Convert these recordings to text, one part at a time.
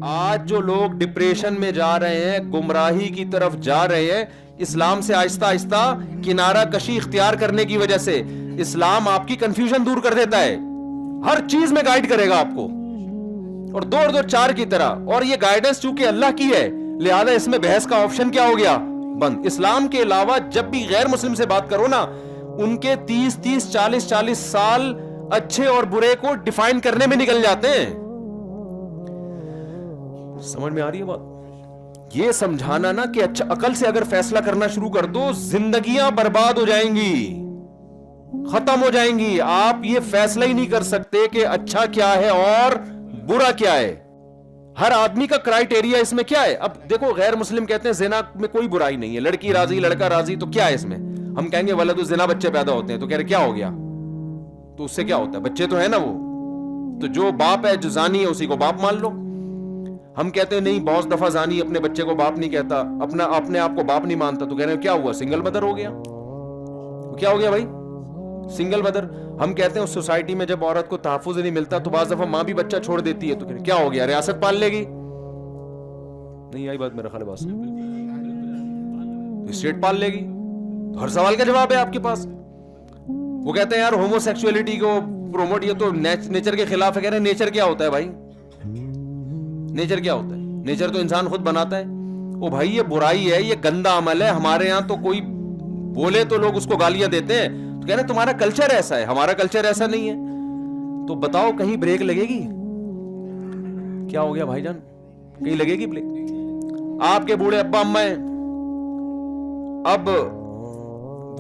آج جو لوگ ڈپریشن میں جا رہے ہیں, گمراہی کی طرف جا رہے ہیں, اسلام سے آہستہ آہستہ کنارہ کشی اختیار کرنے کی وجہ سے. اسلام آپ کی کنفیوژن دور کر دیتا ہے, ہر چیز میں گائیڈ کرے گا آپ کو, اور 2 اور 2 4 کی طرح. اور یہ گائیڈنس چونکہ اللہ کی ہے, لہذا اس میں بحث کا آپشن کیا ہو گیا, بند. اسلام کے علاوہ جب بھی غیر مسلم سے بات کرو نا, ان کے 30 40 سال اچھے اور برے کو ڈیفائن کرنے میں نکل جاتے ہیں. سمجھ میں آ رہی ہے بات؟ یہ سمجھانا نا کہ اچھا عقل سے اگر فیصلہ کرنا شروع کر دو, زندگیاں برباد ہو جائیں گی, ختم ہو جائیں گی. آپ یہ فیصلہ ہی نہیں کر سکتے کہ اچھا کیا ہے اور برا کیا ہے. ہر آدمی کا کرائیٹیریا اس میں کیا ہے. اب دیکھو, غیر مسلم کہتے ہیں زنا میں کوئی برائی نہیں ہے, لڑکی راضی لڑکا راضی, تو کیا ہے اس میں؟ ہم کہیں گے ولد الزنا, بچے پیدا ہوتے ہیں, تو کہہ رہے کیا ہو گیا, تو اس سے کیا ہوتا ہے, بچے تو ہے نا وہ, تو جو باپ ہے جو زانی ہے اسی کو باپ مان لو. ہم کہتے ہیں نہیں, بہت دفعہ زانی اپنے بچے کو باپ نہیں کہتا, اپنے آپ کو باپ نہیں مانتا, تو کہہ رہے ہیں کیا ہوا, سنگل مدر ہو گیا. کیا ہو گیا بھائی, سنگل مدر. ہم کہتے ہیں اس سوسائٹی میں جب عورت کو تحفظ نہیں ملتا تو بعض دفعہ ماں بھی بچہ چھوڑ دیتی ہے, تو کہہ رہے ہیں کیا ہو گیا, ریاست پال لے گی. نہیں آئی بات, میرا خیال ہے بات اسٹیٹ پال لے گی. ہر سوال کا جواب ہے آپ کے پاس. وہ کہتے ہیں یار ہومو سیکسولیٹی کو پروموٹ, یہ تو نیچر کے خلاف ہے. کہہ رہے ہیں نیچر کیا ہوتا ہے بھائی, نیچر کیا ہوتا ہے, نیچر تو انسان خود بناتا ہے. او بھائی یہ برائی ہے, یہ گندا عمل ہے. ہمارے یہاں تو کوئی بولے تو لوگ اس کو گالیاں دیتے ہیں, تو کہہ رہے ہیں تمہارا کلچر ایسا ہے, ہمارا کلچر ایسا نہیں ہے. تو بتاؤ کہیں بریک لگے گی؟ کیا ہو گیا بھائی جان, کہیں لگے گی بریک؟ آپ کے بوڑھے ابا اما ہیں, اب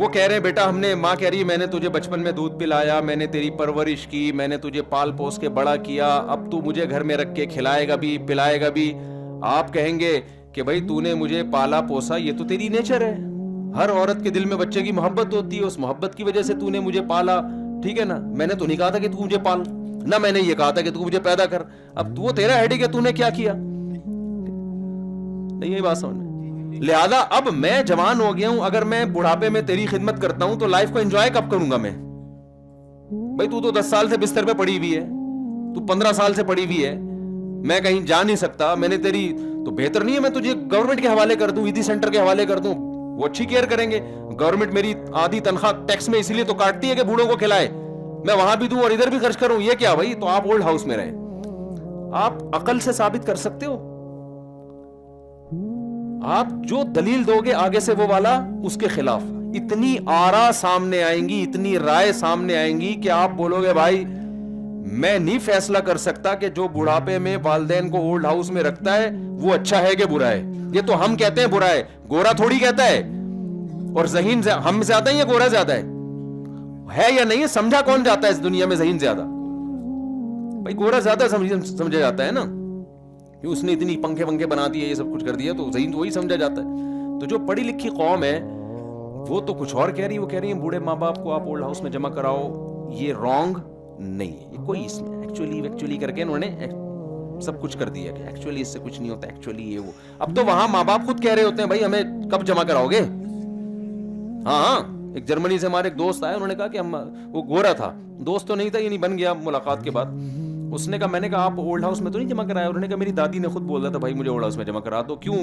وہ کہہ رہے ہیں بیٹا ہم نے, ماں کہہ رہی ہے میں نے تجھے بچپن میں دودھ پلایا, میں نے تیری پرورش کی, میں نے تجھے پال پوس کے بڑا کیا, اب تو مجھے گھر میں رکھ کے کھلائے گا بھی پلائے گا بھی. آپ کہیں گے کہ بھائی تو نے مجھے پالا پوسا, یہ تو تیری نیچر ہے. ہر عورت کے دل میں بچے کی محبت ہوتی ہے, اس محبت کی وجہ سے تو نے مجھے پالا, ٹھیک ہے نا. میں نے تو نہیں کہا تھا کہ تو مجھے پال, نہ میں نے یہ کہا تھا کہ تو مجھے پیدا کر. اب وہ تیرا ہیڈک ہے, تو نے کیا کیا. نہیں یہ بات سمجھ میں. لہذا اب میں جوان ہو گیا ہوں, اگر میں بڑھاپے میں تیری خدمت کرتا ہوں تو لائف کو انجوائے کب کروں گا میں؟ بھائی تو 10 سال سے بستر پہ پڑی ہوئی ہے, تو 15 سال سے پڑی ہوئی ہے, میں کہیں جا نہیں سکتا, میں نے تیری, تو بہتر نہیں ہے میں تجھے گورنمنٹ کے حوالے کر دوں, ایدی سینٹر کے حوالے کر دوں, وہ اچھی کیئر کریں گے. گورنمنٹ میری آدھی تنخواہ ٹیکس میں اسی لیے تو کاٹتی ہے کہ بوڑھوں کو کھلائے, میں وہاں بھی دوں اور ادھر بھی خرچ کروں. یہ کیا بھائی, تو آپ اولڈ ہاؤس میں رہیں. آپ عقل سے ثابت کر سکتے ہو, آپ جو دلیل دو گے آگے سے وہ والا اس کے خلاف. اتنی آرا سامنے آئیں گی, اتنی رائے سامنے آئیں گی کہ آپ بولو گے بھائی میں نہیں فیصلہ کر سکتا کہ جو بڑھاپے میں والدین کو اولڈ ہاؤس میں رکھتا ہے وہ اچھا ہے کہ برا ہے. یہ تو ہم کہتے ہیں برا ہے, گورا تھوڑی کہتا ہے. اور ذہین ہم زیادہ ہیں یا گورا زیادہ ہے یا نہیں ہے, سمجھا کون جاتا ہے اس دنیا میں ذہین زیادہ؟ بھائی گورا زیادہ سمجھا جاتا ہے نا, اس نے اتنی پنکھے بنا دیے, یہ سب کچھ کر دیا, تو ذہین تو وہی سمجھا جاتا ہے. تو جو پڑھی لکھی قوم ہے وہ تو کچھ اور کہہ رہی ہے, وہ کہہ رہی ہیں بوڑھے ماں باپ کو آپ اولڈ ہاؤس میں جمع کراؤ. یہ رانگ نہیں ہے, یہ کوئی اس میں ایکچولی کر کے انہوں نے سب کچھ کر دیا کہ ایکچولی اس سے کچھ نہیں ہوتا, ایکچولی یہ وہ. اب تو وہاں ماں باپ خود کہہ رہے ہوتے ہیں بھائی ہمیں کب جمع کراؤ گے. ہاں ایک جرمنی سے ہمارے ایک دوست آئے, انہوں نے کہا کہ ہم, وہ گورا تھا, دوست تو نہیں تھا, یہ نہیں بن گیا ملاقات کے بعد. اس نے کہا, میں نے کہا آپ اولڈ ہاؤس میں تو نہیں جمع کرایا؟ انہوں نے کہا میری دادی نے خود بولا تھا بھائی مجھے اولڈ ہاؤس میں جمع کرا دو, کیوں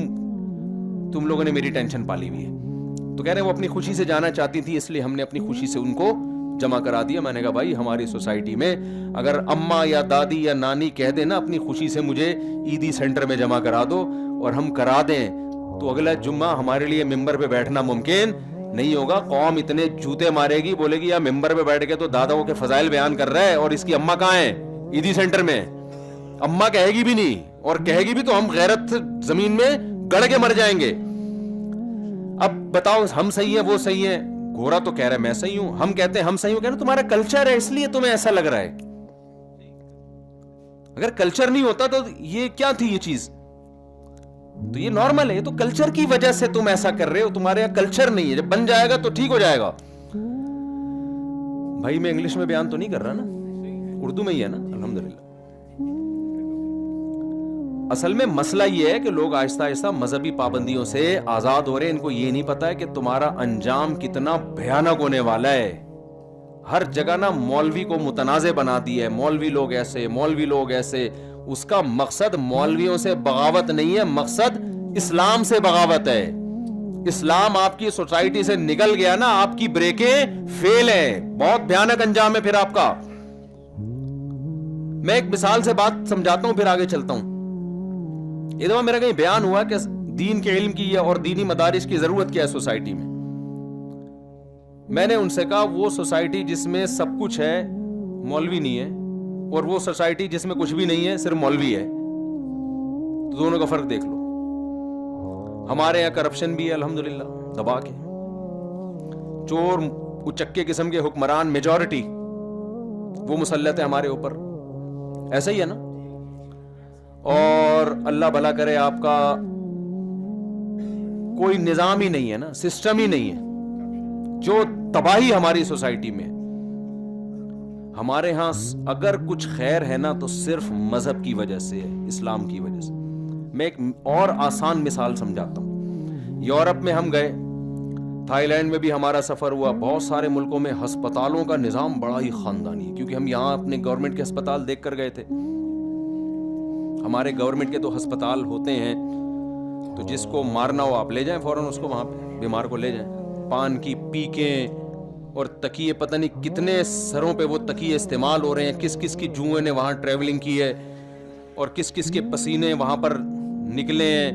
تم لوگوں نے میری ٹینشن پالی ہوئی ہے. تو کہہ رہے ہیں وہ اپنی خوشی سے جانا چاہتی تھی, اس لیے ہم نے اپنی خوشی سے ان کو جمع کرا دیا. میں نے کہا بھائی ہماری سوسائٹی میں اگر اماں یا دادی یا نانی کہہ دیں نا اپنی خوشی سے مجھے ایدی سینٹر میں جمع کرا دو, اور ہم کرا دیں, تو اگلا جمعہ ہمارے لیے ممبر پہ بیٹھنا ممکن نہیں ہوگا. قوم اتنے جوتے مارے گی, بولے گی یا ممبر پہ بیٹھ کے تو داداؤں کے فضائل بیان کر رہا ہے, اور اس کی اماں کہاں ہے ایدی سینٹر میں. اماں کہے گی بھی نہیں, اور کہے گی بھی تو ہم غیرت زمین میں گڑ کے مر جائیں گے. اب بتاؤ ہم صحیح ہیں وہ صحیح ہیں؟ گورا تو کہہ رہا ہے میں صحیح ہوں, ہم کہتے ہیں ہم صحیح ہوں, کہہ رہے تمہارا کلچر ہے اس لیے تمہیں ایسا لگ رہا ہے. اگر کلچر نہیں ہوتا تو یہ کیا تھی یہ چیز, تو یہ نارمل ہے. یہ تو کلچر کی وجہ سے تم ایسا کر رہے ہو, تمہارے یہاں کلچر نہیں ہے. جب بن جائے گا تو ٹھیک ہو جائے گا. بھائی میں انگلش میں بیان تو نہیں کر رہا نا, اردو میں ہی ہے نا الحمدللہ. اصل میں مسئلہ یہ ہے کہ لوگ آہستہ آہستہ مذہبی پابندیوں سے آزاد ہو رہے ہیں. ان کو یہ نہیں پتا ہے کہ تمہارا انجام کتنا بھیانک ہونے والا ہے. ہر جگہ نا مولوی کو متنازع بنا دیا ہے, مولوی لوگ ایسے, مولوی لوگ ایسے. اس کا مقصد مولویوں سے بغاوت نہیں ہے, مقصد اسلام سے بغاوت ہے. اسلام آپ کی سوسائٹی سے نکل گیا نا, آپ کی بریکیں فیل ہیں, بہت بھیانک انجام ہے پھر آپ کا. میں ایک مثال سے بات سمجھاتا ہوں, پھر آگے چلتا ہوں. یہ دفعہ میرا کہیں بیان ہوا کہ دین کے علم کی اور دینی مدارس کی ضرورت کیا ہے سوسائٹی میں. میں نے ان سے کہا وہ سوسائٹی جس میں سب کچھ ہے مولوی نہیں ہے, اور وہ سوسائٹی جس میں کچھ بھی نہیں ہے صرف مولوی ہے, تو دونوں کا فرق دیکھ لو. ہمارے یہاں کرپشن بھی ہے الحمدللہ دبا کے, چور اچکے قسم کے حکمران میجورٹی وہ مسلط ہے ہمارے اوپر, ایسا ہی ہے نا. اور اللہ بھلا کرے آپ کا کوئی نظام ہی نہیں ہے نا, سسٹم ہی نہیں ہے, جو تباہی ہماری سوسائٹی میں. ہمارے ہاں اگر کچھ خیر ہے نا تو صرف مذہب کی وجہ سے ہے, اسلام کی وجہ سے. میں ایک اور آسان مثال سمجھاتا ہوں. یورپ میں ہم گئے, تھائی لینڈ میں بھی ہمارا سفر ہوا. بہت سارے ملکوں میں ہسپتالوں کا نظام بڑا ہی خاندانی ہے, کیونکہ ہم یہاں اپنے گورنمنٹ کے ہسپتال دیکھ کر گئے تھے. ہمارے گورنمنٹ کے تو ہسپتال ہوتے ہیں, تو جس کو مارنا ہو آپ لے جائیں فوراً اس کو, وہاں پہ بیمار کو لے جائیں. پان کی پیکیں اور تکیے, پتہ نہیں کتنے سروں پہ وہ تکیے استعمال ہو رہے ہیں, کس کس کی جوئیں نے وہاں ٹریولنگ کی ہے, اور کس کس کے پسینے وہاں پر نکلے ہیں.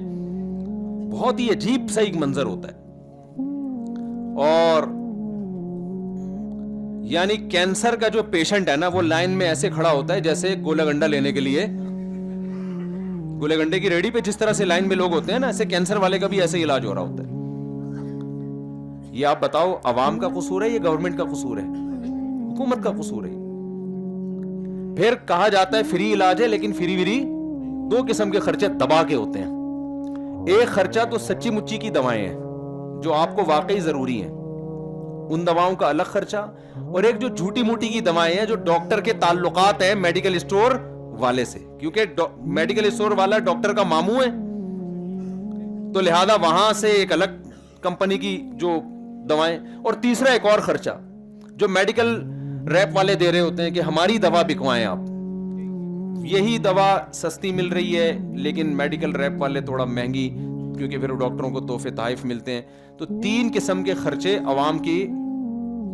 بہت ہی عجیب سا ایک منظر ہوتا ہے. اور یعنی کینسر کا جو پیشنٹ ہے نا, وہ لائن میں ایسے کھڑا ہوتا ہے جیسے گولا گنڈا لینے کے لیے گولے گنڈے کی ریڈی پہ جس طرح سے لائن میں لوگ ہوتے ہیں نا, ایسے کینسر والے کا بھی ایسے علاج ہو رہا ہوتا ہے. یہ آپ بتاؤ عوام کا قصور ہے, یہ گورنمنٹ کا قصور ہے, حکومت کا قصور ہے. پھر کہا جاتا ہے فری علاج ہے, لیکن فری وری دو قسم کے خرچے دبا کے ہوتے ہیں. ایک خرچہ تو سچی مچی کی دوائیں ہیں جو آپ کو واقعی ضروری ہیں, ان دواؤں کا الگ خرچہ, اور ایک جو جھوٹی موٹی کی دوائیں ہیں جو ڈاکٹر کے تعلقات ہیں میڈیکل اسٹور والے سے, کیونکہ میڈیکل اسٹور والا ڈاکٹر کا ماموں ہے, تو لہذا وہاں سے ایک الگ کمپنی کی جو دوائیں. اور تیسرا ایک اور خرچہ جو میڈیکل ریپ والے دے رہے ہوتے ہیں کہ ہماری دوا بکوائیں آپ. یہی دوا سستی مل رہی ہے لیکن میڈیکل ریپ والے تھوڑا مہنگی, کیونکہ پھر ڈاکٹروں کو تحفے تحائف ملتے ہیں. تو 3 قسم کے خرچے عوام کی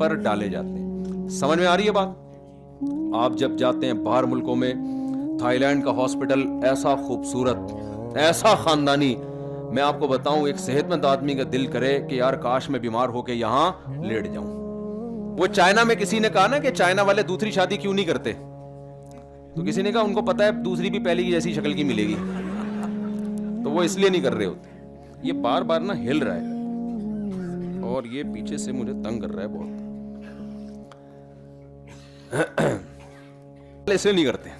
پر ڈالے جاتے ہیں. سمجھ میں آ رہی ہے بات؟ آپ جب جاتے ہیں باہر ملکوں میں, تھائی لینڈ کا ہاسپٹل ایسا خوبصورت, ایسا خاندانی, میں آپ کو بتاؤں ایک صحت مند آدمی کا دل کرے کہ یار کاش میں بیمار ہو کے یہاں لیٹ جاؤں. وہ چائنا میں کسی نے کہا نا کہ چائنا والے دوسری شادی کیوں نہیں کرتے, تو کسی نے کہا ان کو پتا ہے دوسری بھی پہلی کی جیسی شکل کی ملے گی, تو وہ اس لیے نہیں کر رہے ہوتے. یہ بار بار نا ہل رہا ہے اور یہ پیچھے سے مجھے تنگ کر رہا ہے بہت, اس لیے نہیں کرتے.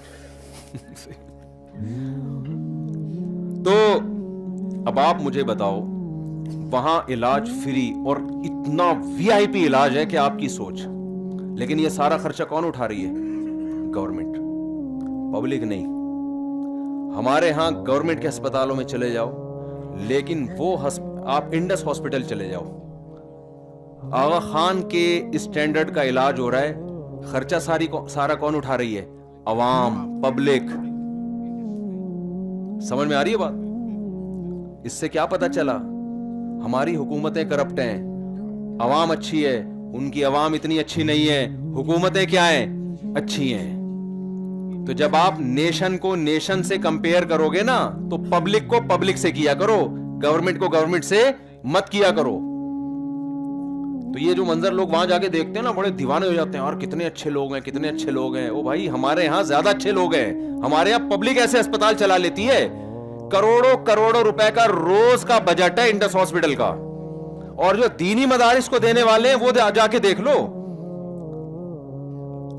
تو اب آپ مجھے بتاؤ, وہاں علاج فری اور اتنا وی آئی پی علاج ہے کہ آپ کی سوچ, لیکن یہ سارا خرچہ کون اٹھا رہی ہے؟ گورنمنٹ, پبلک نہیں. ہمارے ہاں گورنمنٹ کے ہسپتالوں میں چلے جاؤ, لیکن وہ آپ انڈس ہاسپٹل چلے جاؤ, آغا خان کے اسٹینڈرڈ کا علاج ہو رہا ہے, خرچہ سارا کون اٹھا رہی ہے؟ عوام, پبلک. سمجھ میں آ رہی ہے بات؟ اس سے کیا پتا چلا؟ ہماری حکومتیں کرپٹ ہیں, عوام اچھی ہے, ان کی عوام اتنی اچھی نہیں ہے, حکومتیں کیا ہیں؟ اچھی ہیں. تو جب آپ نیشن کو نیشن سے کمپیئر کرو گے نا, تو پبلک کو پبلک سے کیا کرو, گورنمنٹ کو گورنمنٹ سے مت کیا کرو. تو یہ جو منظر لوگ وہاں جا کے دیکھتے ہیں نا, بڑے دیوانے ہو جاتے ہیں, اور کتنے اچھے لوگ ہیں, کتنے اچھے لوگ ہیں. او بھائی ہمارے یہاں زیادہ اچھے لوگ ہیں. ہمارے یہاں پبلک ایسے اسپتال چلا لیتی ہے, کروڑوں روپے کا روز کا بجٹ ہے انڈس ہاسپٹل کا, اور جو دینی مدارس کو دینے والے ہیں وہ جا کے دیکھ لو,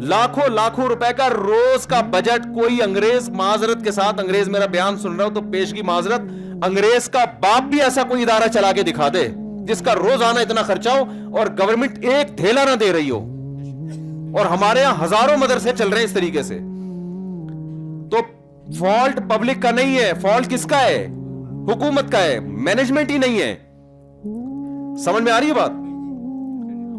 لاکھوں روپے کا روز کا بجٹ. کوئی انگریز, معذرت کے ساتھ انگریز میرا بیان سن رہا ہو تو پیش کی معذرت, انگریز کا باپ بھی ایسا کوئی ادارہ چلا کے دکھا دے جس کا روزانہ اتنا خرچہ ہو اور گورنمنٹ ایک تھیلا نہ دے رہی ہو. اور ہمارے یہاں ہزاروں مدرسے چل رہے ہیں اس طریقے سے. تو فالٹ پبلک کا نہیں ہے, فالٹ کس کا ہے؟ حکومت کا ہے, مینجمنٹ ہی نہیں ہے. سمجھ میں آ رہی ہے بات؟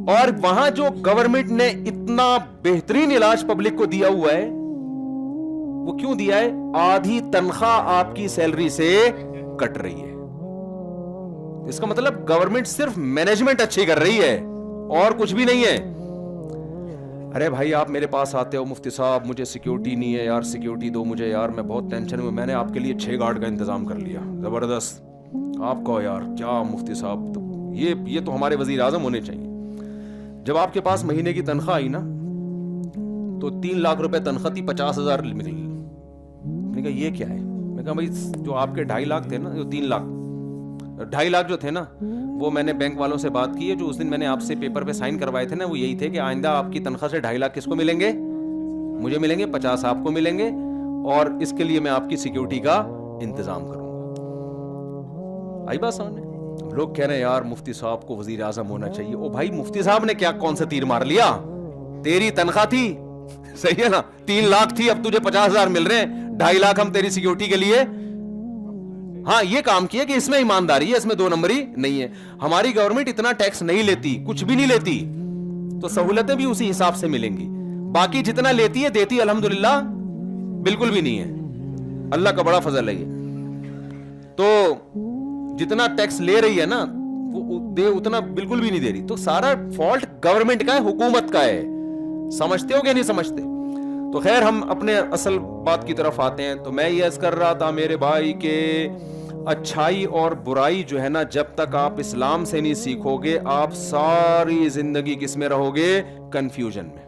اور وہاں جو گورنمنٹ نے اتنا بہترین علاج پبلک کو دیا ہوا ہے, وہ کیوں دیا ہے؟ آدھی تنخواہ آپ کی سیلری سے کٹ رہی ہے. اس کا مطلب گورنمنٹ صرف مینجمنٹ اچھی کر رہی ہے اور کچھ بھی نہیں ہے. ارے بھائی آپ میرے پاس آتے ہو, مفتی صاحب مجھے سیکیورٹی نہیں ہے یار, سیکیورٹی دو مجھے یار, میں بہت ٹینشن میں, میں نے آپ کے لیے 6 گارڈ کا انتظام کر لیا, زبردست. آپ کہو یار کیا مفتی صاحب, تو یہ تو ہمارے وزیر اعظم ہونے چاہیے. جب آپ کے پاس مہینے کی تنخواہ آئی نا تو 3 لاکھ روپے تنخواہ تھی, 50,000 ملی. میں نے کہا یہ کیا ہے؟ میں نے کہا بھائی جو آپ کے 2.5 لاکھ تھے نا, جو 3 لاکھ 2.5 لاکھ جو تھے نا, وہ میں نے بینک والوں سے بات کی ہے, جو اس دن میں نے آپ سے پیپر پہ سائن کروائے تھے نا, وہ یہی تھے کہ آئندہ آپ کی تنخواہ سے 2.5 لاکھ کس کو ملیں گے؟ مجھے ملیں گے, 50 آپ کو ملیں گے, اور اس کے لیے میں آپ کی سیکیورٹی کا انتظام کروں گا. آئی بات سامنے؟ لوگ کہہ رہے ہیں یار مفتی صاحب کو وزیر اعظم ہونا چاہیے. او بھائی مفتی صاحب نے کیا کون سا تیر مار لیا؟ تیری تنخواہ تھی, صحیح ہے نا, 3 لاکھ تھی, اب تجھے 50,000 مل رہے ہیں, 2.5 لاکھ ہم تیری سیکیورٹی کے لیے. ہاں یہ کام کیا کہ اس میں ایمانداری ہے, اس میں 2 نمبری نہیں ہے. ہماری گورنمنٹ اتنا ٹیکس نہیں لیتی, کچھ بھی نہیں لیتی, تو سہولتیں بھی اسی حساب سے ملیں گی. باقی جتنا لیتی ہے دیتی الحمدللہ بالکل بھی نہیں ہے, اللہ کا بڑا فضل ہے یہ. تو جتنا ٹیکس لے رہی ہے نا وہ اتنا بالکل بھی نہیں دے رہی. تو سارا فالٹ گورنمنٹ کا ہے, حکومت کا ہے. سمجھتے ہو کہ نہیں سمجھتے؟ تو خیر ہم اپنے اصل بات کی طرف آتے ہیں. تو میں یہ عرض کر رہا تھا میرے بھائی کہ اچھائی اور برائی جو ہے نا, جب تک آپ اسلام سے نہیں سیکھو گے, آپ ساری زندگی کس میں رہو گے؟ کنفیوژن میں.